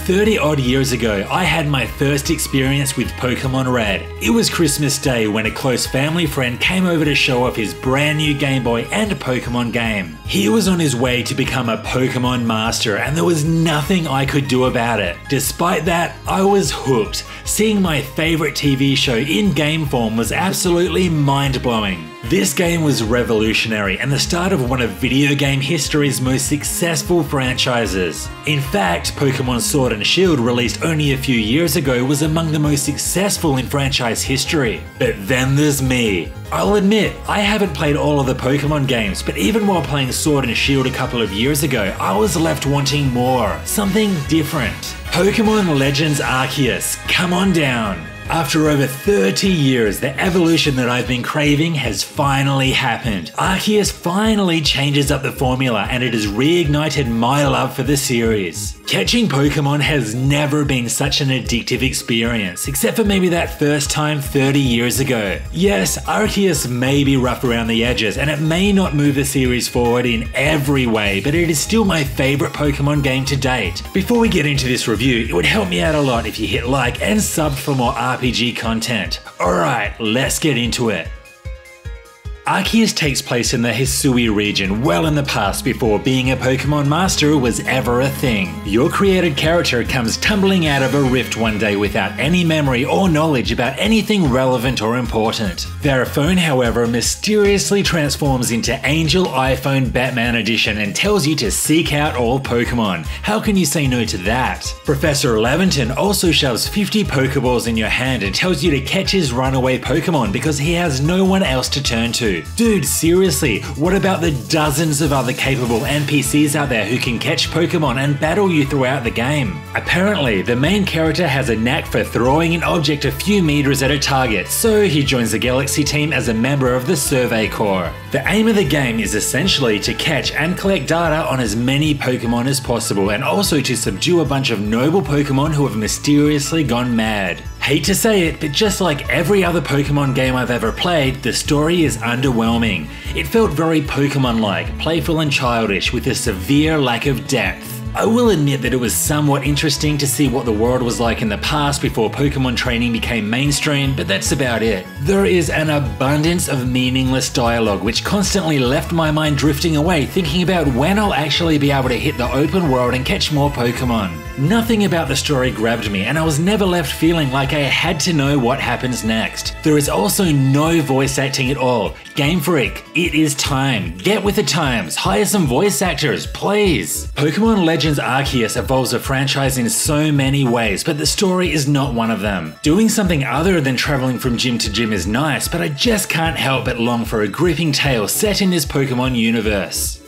30 odd years ago, I had my first experience with Pokemon Red. It was Christmas Day when a close family friend came over to show off his brand new Game Boy and Pokemon game. He was on his way to become a Pokemon master and there was nothing I could do about it. Despite that, I was hooked. Seeing my favorite TV show in game form was absolutely mind-blowing. This game was revolutionary and the start of one of video game history's most successful franchises. In fact, Pokemon Sword and Shield, released only a few years ago, was among the most successful in franchise history. But then there's me. I'll admit, I haven't played all of the Pokemon games, but even while playing Sword and Shield a couple of years ago, I was left wanting more, something different. Pokemon Legends Arceus, come on down. After over 30 years, the evolution that I've been craving has finally happened. Arceus finally changes up the formula and it has reignited my love for the series. Catching Pokemon has never been such an addictive experience, except for maybe that first time 30 years ago. Yes, Arceus may be rough around the edges and it may not move the series forward in every way, but it is still my favorite Pokemon game to date. Before we get into this review, it would help me out a lot if you hit like and sub for more RPG content. Alright, let's get into it. Arceus takes place in the Hisui region well in the past before being a Pokemon master was ever a thing. Your created character comes tumbling out of a rift one day without any memory or knowledge about anything relevant or important. Their phone, however, mysteriously transforms into Angel iPhone Batman Edition and tells you to seek out all Pokemon. How can you say no to that? Professor Laventon also shoves 50 Pokeballs in your hand and tells you to catch his runaway Pokemon because he has no one else to turn to. Dude, seriously, what about the dozens of other capable NPCs out there who can catch Pokemon and battle you throughout the game? Apparently, the main character has a knack for throwing an object a few meters at a target, so he joins the Galaxy team as a member of the Survey Corps. The aim of the game is essentially to catch and collect data on as many Pokemon as possible, and also to subdue a bunch of noble Pokemon who have mysteriously gone mad. Hate to say it, but just like every other Pokemon game I've ever played, the story is underwhelming. It felt very Pokemon-like, playful and childish, with a severe lack of depth. I will admit that it was somewhat interesting to see what the world was like in the past before Pokemon training became mainstream, but that's about it. There is an abundance of meaningless dialogue which constantly left my mind drifting away, thinking about when I'll actually be able to hit the open world and catch more Pokemon. Nothing about the story grabbed me, and I was never left feeling like I had to know what happens next. There is also no voice acting at all. Game Freak, it is time. Get with the times. Hire some voice actors, please. Pokemon Legends Arceus evolves a franchise in so many ways, but the story is not one of them. Doing something other than traveling from gym to gym is nice, but I just can't help but long for a gripping tale set in this Pokemon universe.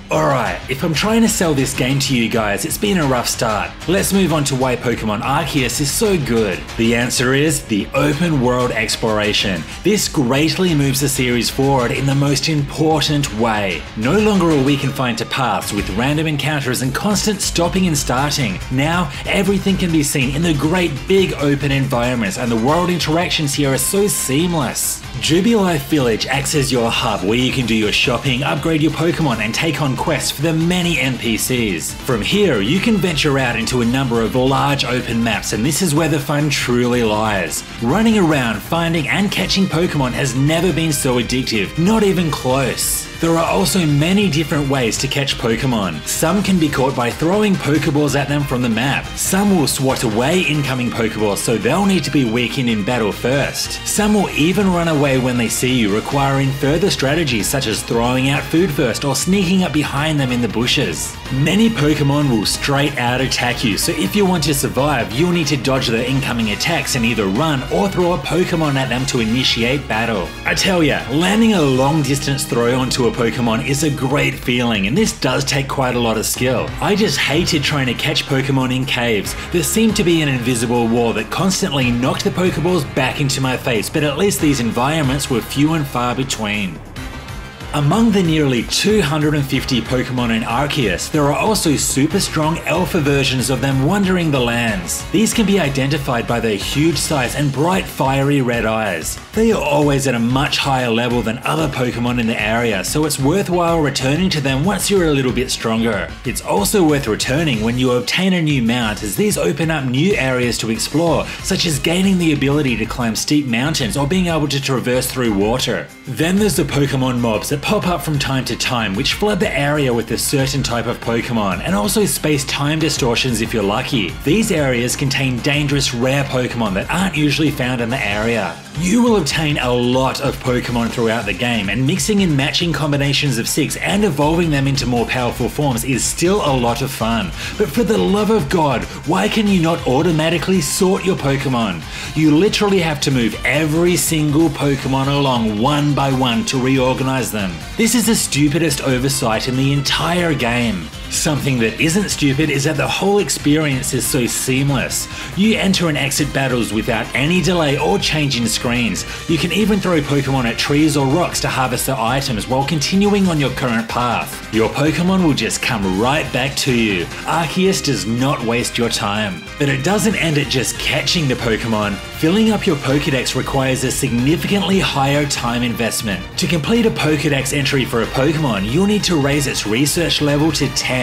Alright, if I'm trying to sell this game to you guys, it's been a rough start. Let's move on to why Pokemon Arceus is so good. The answer is the open world exploration. This greatly moves the series forward in the most important way. No longer are we confined to paths with random encounters and constant stopping and starting. Now, everything can be seen in the great big open environments and the world interactions here are so seamless. Jubilife Village acts as your hub where you can do your shopping, upgrade your Pokemon and take on quests for the many NPCs. From here, you can venture out into a number of large open maps and this is where the fun truly lies. Running around, finding and catching Pokemon has never been so addictive, not even close. There are also many different ways to catch Pokemon. Some can be caught by throwing Pokeballs at them from the map. Some will swat away incoming Pokeballs, so they'll need to be weakened in battle first. Some will even run away when they see you, requiring further strategies such as throwing out food first or sneaking up behind them in the bushes. Many Pokemon will straight out attack you, so if you want to survive, you'll need to dodge their incoming attacks and either run or throw a Pokemon at them to initiate battle. I tell ya, landing a long distance throw onto a Pokemon is a great feeling, and this does take quite a lot of skill. I just hated trying to catch Pokemon in caves. There seemed to be an invisible wall that constantly knocked the Pokeballs back into my face, but at least these environments were few and far between. Among the nearly 250 Pokemon in Arceus, there are also super strong alpha versions of them wandering the lands. These can be identified by their huge size and bright fiery red eyes. They are always at a much higher level than other Pokemon in the area, so it's worthwhile returning to them once you're a little bit stronger. It's also worth returning when you obtain a new mount, as these open up new areas to explore, such as gaining the ability to climb steep mountains or being able to traverse through water. Then there's the Pokemon mobs that pop up from time to time, which flood the area with a certain type of Pokemon, and also space-time distortions if you're lucky. These areas contain dangerous rare Pokemon that aren't usually found in the area. You will obtain a lot of Pokemon throughout the game, and mixing and matching combinations of 6 and evolving them into more powerful forms is still a lot of fun. But for the love of God, why can you not automatically sort your Pokemon? You literally have to move every single Pokemon along one by one to reorganize them. This is the stupidest oversight in the entire game. Something that isn't stupid is that the whole experience is so seamless. You enter and exit battles without any delay or change in screens. You can even throw Pokemon at trees or rocks to harvest their items while continuing on your current path. Your Pokemon will just come right back to you. Arceus does not waste your time. But it doesn't end at just catching the Pokemon. Filling up your Pokédex requires a significantly higher time investment. To complete a Pokédex entry for a Pokemon, you'll need to raise its research level to 10.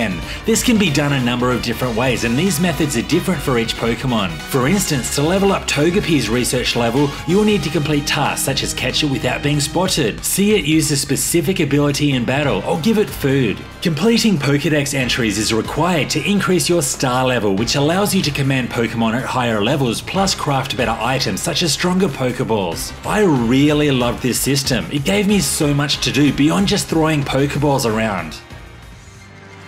This can be done a number of different ways, and these methods are different for each Pokemon. For instance, to level up Togepi's research level, you will need to complete tasks such as catch it without being spotted, see it use a specific ability in battle, or give it food. Completing Pokédex entries is required to increase your star level, which allows you to command Pokemon at higher levels, plus craft better items such as stronger Pokeballs. I really loved this system. It gave me so much to do beyond just throwing Pokeballs around.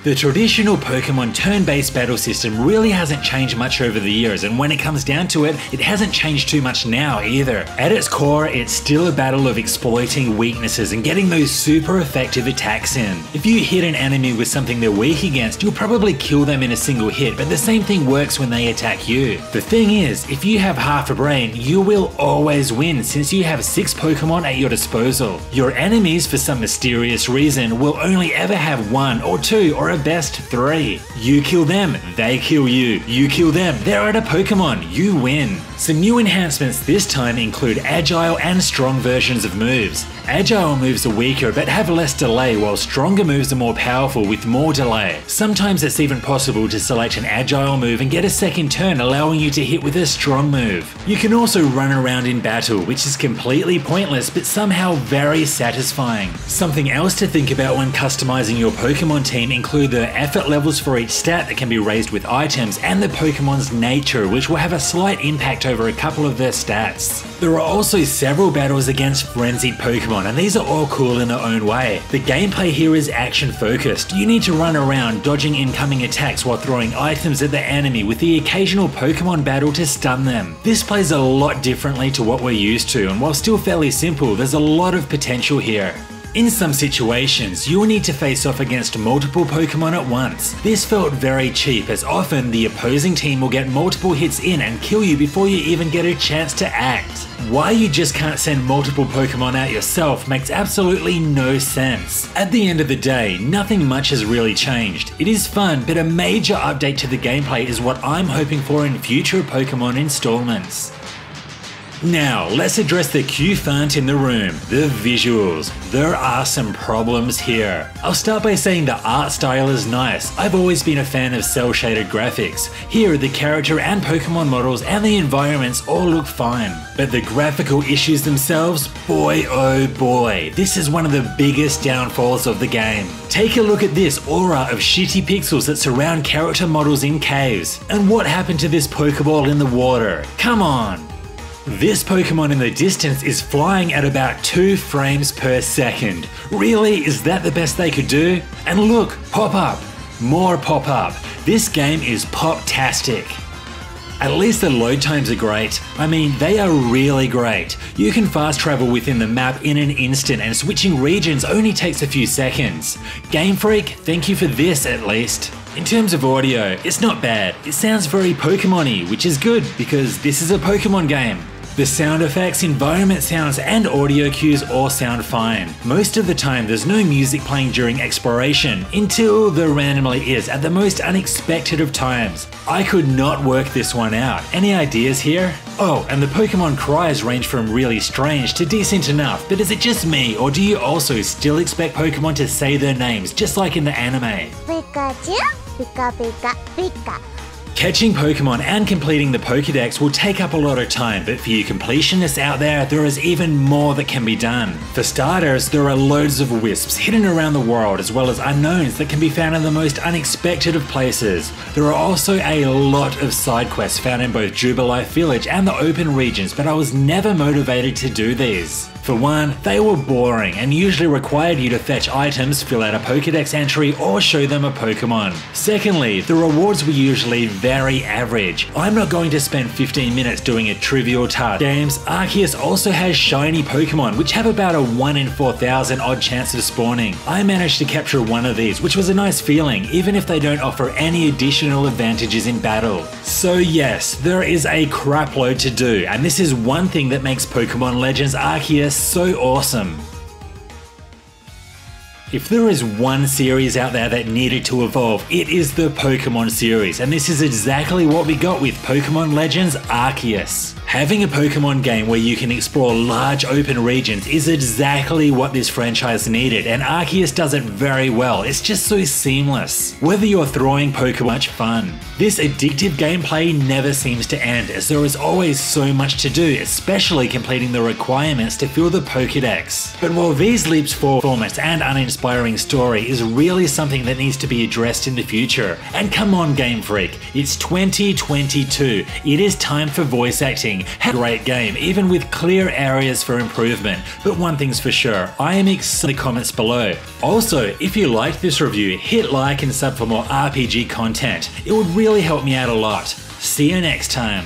The traditional Pokemon turn-based battle system really hasn't changed much over the years, and when it comes down to it, it hasn't changed too much now either. At its core, it's still a battle of exploiting weaknesses and getting those super effective attacks in. If you hit an enemy with something they're weak against, you'll probably kill them in a single hit, but the same thing works when they attack you. The thing is, if you have half a brain, you will always win since you have 6 Pokemon at your disposal. Your enemies, for some mysterious reason, will only ever have 1 or 2 or best 3. You kill them, they kill you. You kill them, they're out of Pokemon, you win. Some new enhancements this time include agile and strong versions of moves. Agile moves are weaker but have less delay, while stronger moves are more powerful with more delay. Sometimes it's even possible to select an agile move and get a second turn, allowing you to hit with a strong move. You can also run around in battle, which is completely pointless but somehow very satisfying. Something else to think about when customizing your Pokemon team include the effort levels for each stat that can be raised with items, and the Pokemon's nature, which will have a slight impact over a couple of their stats. There are also several battles against frenzied Pokemon, and these are all cool in their own way. The gameplay here is action focused. You need to run around dodging incoming attacks while throwing items at the enemy, with the occasional Pokemon battle to stun them. This plays a lot differently to what we're used to, and while still fairly simple, there's a lot of potential here. In some situations, you will need to face off against multiple Pokemon at once. This felt very cheap, as often the opposing team will get multiple hits in and kill you before you even get a chance to act. Why you just can't send multiple Pokemon out yourself makes absolutely no sense. At the end of the day, nothing much has really changed. It is fun, but a major update to the gameplay is what I'm hoping for in future Pokemon installments. Now, let's address the Q-fant in the room, the visuals. There are some problems here. I'll start by saying the art style is nice. I've always been a fan of cel-shaded graphics. Here, the character and Pokemon models and the environments all look fine. But the graphical issues themselves, boy oh boy, this is one of the biggest downfalls of the game. Take a look at this aura of shitty pixels that surround character models in caves. And what happened to this Pokeball in the water? Come on! This Pokemon in the distance is flying at about 2 frames per second. Really? Is that the best they could do? And look, pop up. More pop up. This game is pop-tastic. At least the load times are great. I mean, they are really great. You can fast travel within the map in an instant, and switching regions only takes a few seconds. Game Freak, thank you for this at least. In terms of audio, it's not bad. It sounds very Pokemon-y, which is good because this is a Pokemon game. The sound effects, environment sounds, and audio cues all sound fine. Most of the time there's no music playing during exploration, until there randomly is at the most unexpected of times. I could not work this one out. Any ideas here? Oh, and the Pokemon cries range from really strange to decent enough, but is it just me, or do you also still expect Pokemon to say their names just like in the anime? Pikachu, Pika Pika Pika. Catching Pokemon and completing the Pokédex will take up a lot of time, but for you completionists out there is even more that can be done. For starters, there are loads of wisps hidden around the world, as well as unknowns that can be found in the most unexpected of places. There are also a lot of side quests found in both Jubilife Village and the open regions, but I was never motivated to do these. For one, they were boring and usually required you to fetch items, fill out a Pokédex entry, or show them a Pokemon. Secondly, the rewards were usually very average. I'm not going to spend 15 minutes doing a trivial task. Games, Arceus also has shiny Pokemon, which have about a 1 in 4,000 odd chance of spawning. I managed to capture one of these, which was a nice feeling, even if they don't offer any additional advantages in battle. So yes, there is a crap load to do, and this is one thing that makes Pokemon Legends Arceus so awesome. If there is one series out there that needed to evolve, it is the Pokemon series, and this is exactly what we got with Pokemon Legends Arceus. Having a Pokemon game where you can explore large open regions is exactly what this franchise needed, and Arceus does it very well. It's just so seamless. Whether you're throwing Pokemon, much fun. This addictive gameplay never seems to end, as there is always so much to do, especially completing the requirements to fill the Pokédex. But while these leaps forward performance and uninspiring story is really something that needs to be addressed in the future, and come on Game Freak, it's 2022, it is time for voice acting. Have a great game, even with clear areas for improvement, but one thing's for sure, I am excited in the comments below. Also, if you liked this review, hit like and sub for more RPG content. It would really help me out a lot. See you next time.